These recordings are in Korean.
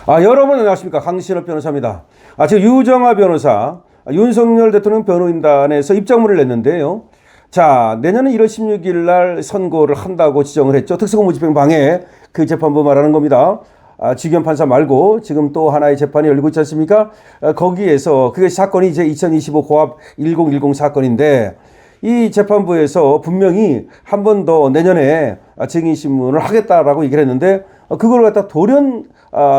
여러분 안녕하십니까. 강신업 변호사입니다. 지금 유정아 변호사, 윤석열 대통령 변호인단에서 입장문을 냈는데요. 자, 내년은 1월 16일 날 선고를 한다고 지정을 했죠. 특수공무집행 방해 그 재판부 말하는 겁니다. 지경 판사 말고 지금 또 하나의 재판이 열리고 있지 않습니까? 거기에서 그게 사건이 이제 2025 고압 1010 사건인데 이 재판부에서 분명히 한 번 더 내년에 증인신문을 하겠다라고 얘기를 했는데 그걸 갖다 돌연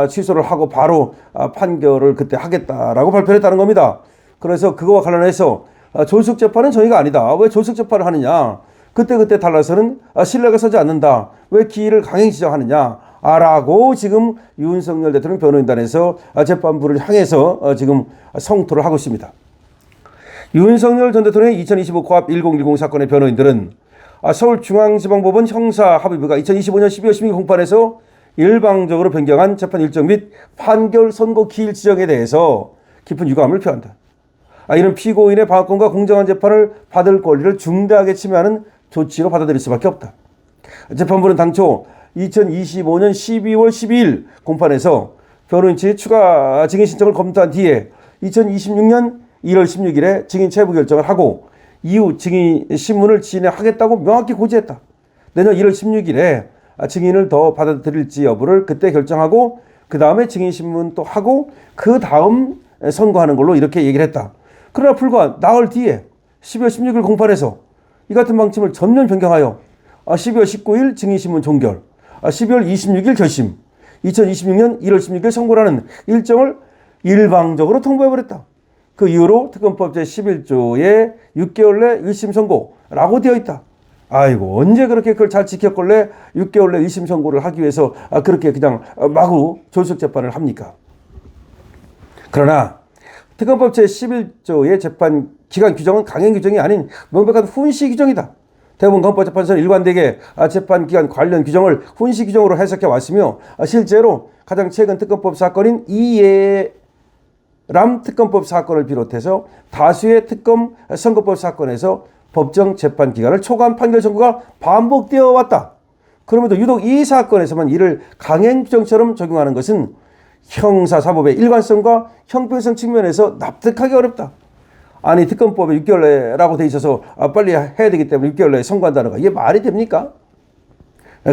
취소를 하고 바로 판결을 그때 하겠다라고 발표를 했다는 겁니다. 그래서 그거와 관련해서 졸속재판은 정의가 아니다. 왜 졸속재판을 하느냐. 그때 달라서는 신뢰가 서지 않는다. 왜 기일을 강행 지정하느냐. 라고 지금 윤석열 대통령 변호인단에서 재판부를 향해서 지금 성토를 하고 있습니다. 윤석열 전 대통령의 2025 고압 1010 사건의 변호인들은 서울중앙지방법원 형사합의부가 2025년 12월 16일 공판에서 일방적으로 변경한 재판 일정 및 판결 선고 기일 지정에 대해서 깊은 유감을 표한다. 이는 피고인의 방어권과 공정한 재판을 받을 권리를 중대하게 침해하는 조치로 받아들일 수밖에 없다. 재판부는 당초 2025년 12월 12일 공판에서 변호인 측의 추가 증인 신청을 검토한 뒤에 2026년 1월 16일에 증인 체부 결정을 하고 이후 증인 신문을 진행하겠다고 명확히 고지했다. 내년 1월 16일에 증인을 더 받아들일지 여부를 그때 결정하고 그 다음에 증인 신문 또 하고 그 다음 선고하는 걸로 이렇게 얘기를 했다. 그러나 불과 나흘 뒤에 12월 16일 공판에서 이 같은 방침을 전면 변경하여 12월 19일 증인 신문 종결, 12월 26일 결심, 2026년 1월 16일 선고라는 일정을 일방적으로 통보해버렸다. 그 이후로 특검법 제11조에 6개월 내 1심 선고라고 되어 있다. 아이고, 언제 그렇게 그걸 잘 지켰길래 6개월 내 1심 선고를 하기 위해서 그렇게 그냥 마구 졸속재판을 합니까? 그러나 특검법 제11조의 재판 기간 규정은 강행 규정이 아닌 명백한 훈시 규정이다. 대부분 헌법재판소는 일관되게 재판 기간 관련 규정을 훈시 규정으로 해석해 왔으며 실제로 가장 최근 특검법 사건인 이예람 특검법 사건을 비롯해서 다수의 특검 선거법 사건에서 법정 재판 기간을 초과한 판결 선고가 반복되어 왔다. 그럼에도 유독 이 사건에서만 이를 강행 규정처럼 적용하는 것은 형사사법의 일관성과 형평성 측면에서 납득하기 어렵다. 아니, 특검법에 6개월 내라고 돼 있어서 빨리 해야 되기 때문에 6개월 내에 선고한다는 거, 이게 말이 됩니까?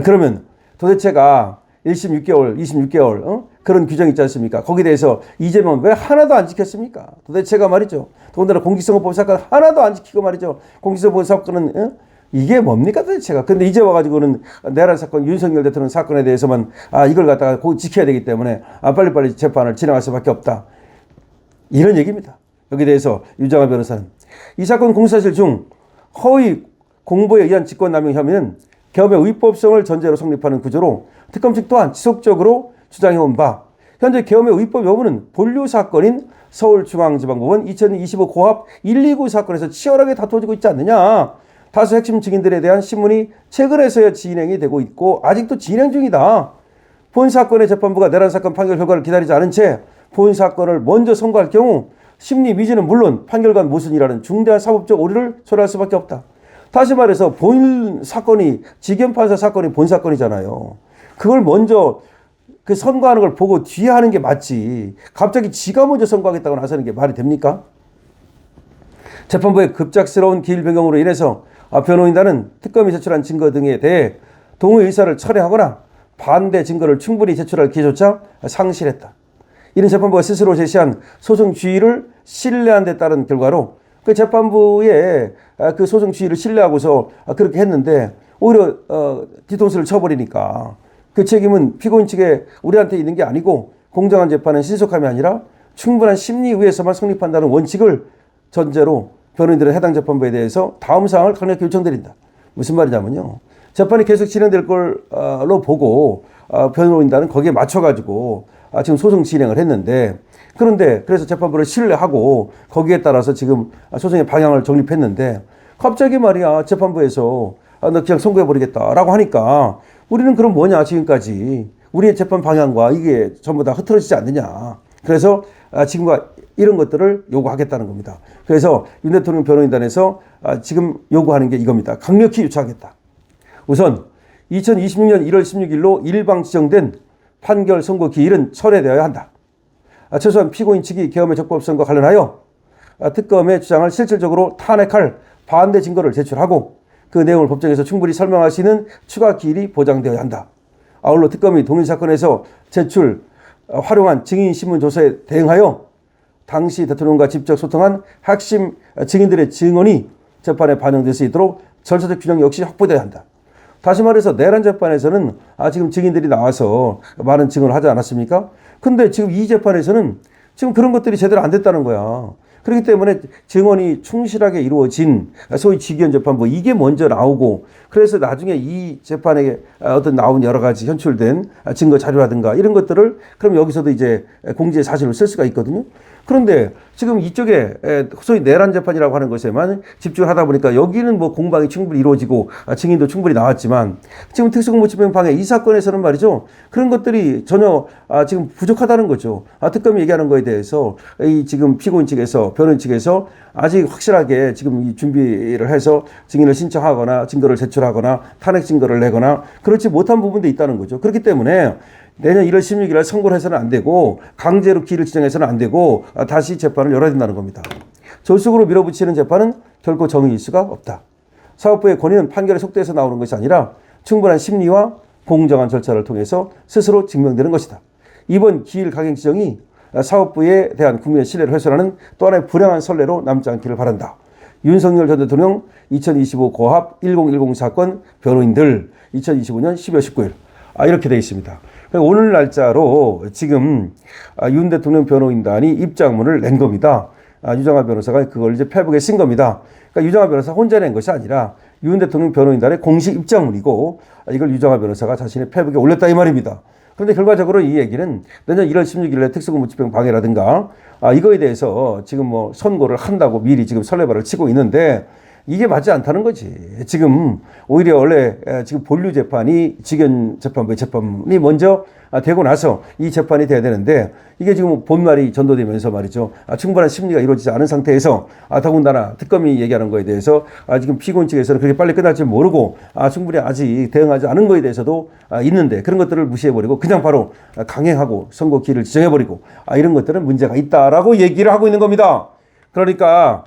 그러면 도대체가 1심 6개월, 2심 6개월 그런 규정이 있지 않습니까? 거기에 대해서 이재명은 왜 하나도 안 지켰습니까? 도대체가 말이죠. 더군다나 공직선거법 사건 하나도 안 지키고 말이죠. 공직선거법 사건은 이게 뭡니까 도대체가. 근데 이제 와가지고는 내란 사건, 윤석열 대통령 사건에 대해서만 이걸 갖다가 꼭 지켜야 되기 때문에 빨리빨리 재판을 진행할 수밖에 없다. 이런 얘기입니다. 여기에 대해서 유정아 변호사는 이 사건 공사실 중 허위 공보에 의한 직권남용 혐의는 계엄의 위법성을 전제로 성립하는 구조로 특검 측 또한 지속적으로 주장해온 바 현재 계엄의 위법 여부는 본류 사건인 서울중앙지방법원 2025 고압 129 사건에서 치열하게 다투어지고 있지 않느냐. 다수 핵심 증인들에 대한 신문이 최근에서야 진행이 되고 있고 아직도 진행 중이다. 본 사건의 재판부가 내란 사건 판결 결과를 기다리지 않은 채 본 사건을 먼저 선고할 경우 심리 미진은 물론 판결관 모순이라는 중대한 사법적 오류를 초래할 수밖에 없다. 다시 말해서 본 사건이 지경판사 사건이 본 사건이잖아요. 그걸 먼저 그 선고하는 걸 보고 뒤에 하는 게 맞지. 갑자기 지가 먼저 선고하겠다고 나서는 게 말이 됩니까? 재판부의 급작스러운 기일 변경으로 인해서 변호인단은 특검이 제출한 증거 등에 대해 동의 의사를 철회하거나 반대 증거를 충분히 제출할 기회조차 상실했다. 이는 재판부가 스스로 제시한 소송 지휘를 신뢰한 데 따른 결과로 그 재판부의 그 소송 지휘를 신뢰하고서 그렇게 했는데 오히려 뒤통수를 쳐버리니까 그 책임은 피고인 측에 우리한테 있는 게 아니고 공정한 재판은 신속함이 아니라 충분한 심리 위에서만 성립한다는 원칙을 전제로 변호인들은 해당 재판부에 대해서 다음 사항을 강력히 요청드린다. 무슨 말이냐면요. 재판이 계속 진행될 걸로 보고 변호인단은 거기에 맞춰가지고 지금 소송 진행을 했는데 그런데 그래서 재판부를 신뢰하고 거기에 따라서 지금 소송의 방향을 정립했는데 갑자기 말이야 재판부에서 너 그냥 선고해버리겠다라고 하니까 우리는 그럼 뭐냐 지금까지 우리의 재판 방향과 이게 전부 다 흐트러지지 않느냐. 그래서 지금과 이런 것들을 요구하겠다는 겁니다. 그래서 윤 대통령 변호인단에서 지금 요구하는 게 이겁니다. 강력히 요청하겠다. 우선 2026년 1월 16일로 일방 지정된 판결 선고 기일은 철회되어야 한다. 최소한 피고인 측이 계엄의 적법성과 관련하여 특검의 주장을 실질적으로 탄핵할 반대 증거를 제출하고 그 내용을 법정에서 충분히 설명할 수 있는 추가 기일이 보장되어야 한다. 아울러 특검이 동일 사건에서 활용한 증인 신문 조사에 대응하여 당시 대통령과 직접 소통한 핵심 증인들의 증언이 재판에 반영될 수 있도록 절차적 균형 역시 확보되어야 한다. 다시 말해서 내란 재판에서는 지금 증인들이 나와서 많은 증언을 하지 않았습니까? 근데 지금 이 재판에서는 지금 그런 것들이 제대로 안 됐다는 거야. 그렇기 때문에 증언이 충실하게 이루어진 소위 직위원 재판부 이게 먼저 나오고 그래서 나중에 이 재판에 어떤 나온 여러 가지 현출된 증거 자료라든가 이런 것들을 그럼 여기서도 이제 공지의 사실을 쓸 수가 있거든요. 그런데 지금 이쪽에 소위 내란 재판이라고 하는 것에만 집중을 하다 보니까 여기는 뭐 공방이 충분히 이루어지고 증인도 충분히 나왔지만 지금 특수공무집행 방해 이 사건에서는 말이죠. 그런 것들이 전혀 지금 부족하다는 거죠. 특검이 얘기하는 거에 대해서 이 지금 피고인 측에서 변호인 측에서 아직 확실하게 지금 이 준비를 해서 증인을 신청하거나 증거를 제출하거나 탄핵 증거를 내거나 그렇지 못한 부분도 있다는 거죠. 그렇기 때문에 내년 1월 16일 날 선고를 해서는 안 되고 강제로 기일을 지정해서는 안 되고 다시 재판을 열어야 된다는 겁니다. 졸속으로 밀어붙이는 재판은 결코 정의일 수가 없다. 사법부의 권위는 판결에 속도해서 나오는 것이 아니라 충분한 심리와 공정한 절차를 통해서 스스로 증명되는 것이다. 이번 기일 강행 지정이 사법부에 대한 국민의 신뢰를 훼손하는 또 하나의 불행한 선례로 남지 않기를 바란다. 윤석열 전 대통령 2025 고합 1010 사건 변호인들 2025년 12월 19일 이렇게 되어 있습니다. 오늘 날짜로 지금 윤 대통령 변호인단이 입장문을 낸 겁니다. 유정아 변호사가 그걸 이제 페북에 쓴 겁니다. 그러니까 유정아 변호사 혼자 낸 것이 아니라 윤 대통령 변호인단의 공식 입장문이고 이걸 유정아 변호사가 자신의 페북에 올렸다 이 말입니다. 그런데 결과적으로 이 얘기는 내년 1월 16일에 특수공무집행 방해라든가 이거에 대해서 지금 뭐 선고를 한다고 미리 지금 설레발을 치고 있는데 이게 맞지 않다는 거지. 지금 오히려 원래 지금 본류 재판이 직연 재판부의 재판이 먼저 되고 나서 이 재판이 돼야 되는데 이게 지금 본말이 전도되면서 말이죠. 충분한 심리가 이루어지지 않은 상태에서 더군다나 특검이 얘기하는 거에 대해서 지금 피고인 측에서는 그렇게 빨리 끝날 줄 모르고 충분히 아직 대응하지 않은 거에 대해서도 있는데 그런 것들을 무시해버리고 그냥 바로 강행하고 선고 기일을 지정해버리고 이런 것들은 문제가 있다라고 얘기를 하고 있는 겁니다. 그러니까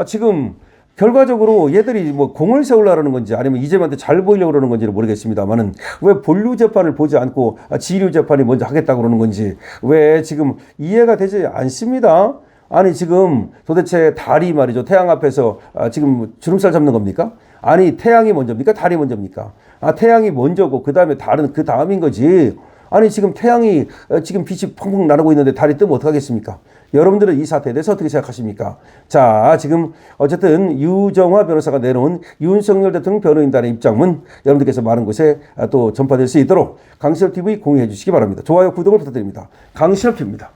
지금 결과적으로 얘들이 뭐 공을 세우려는 건지 아니면 이재명한테 잘 보이려고 그러는 건지는 모르겠습니다만은 왜 본류 재판을 보지 않고 지류 재판이 먼저 하겠다고 그러는 건지 왜 지금 이해가 되지 않습니다. 아니 지금 도대체 달이 말이죠. 태양 앞에서 지금 주름살 잡는 겁니까? 아니 태양이 먼저입니까? 달이 먼저입니까? 태양이 먼저고 그 다음에 달은 그 다음인 거지. 아니 지금 태양이 지금 빛이 펑펑 나르고 있는데 달이 뜨면 어떡하겠습니까? 여러분들은 이 사태에 대해서 어떻게 생각하십니까? 자, 지금 어쨌든 유정화 변호사가 내놓은 윤석열 대통령 변호인단의 입장문 여러분들께서 많은 곳에 또 전파될 수 있도록 강신업 TV 공유해 주시기 바랍니다. 좋아요, 구독을 부탁드립니다. 강신업 TV입니다.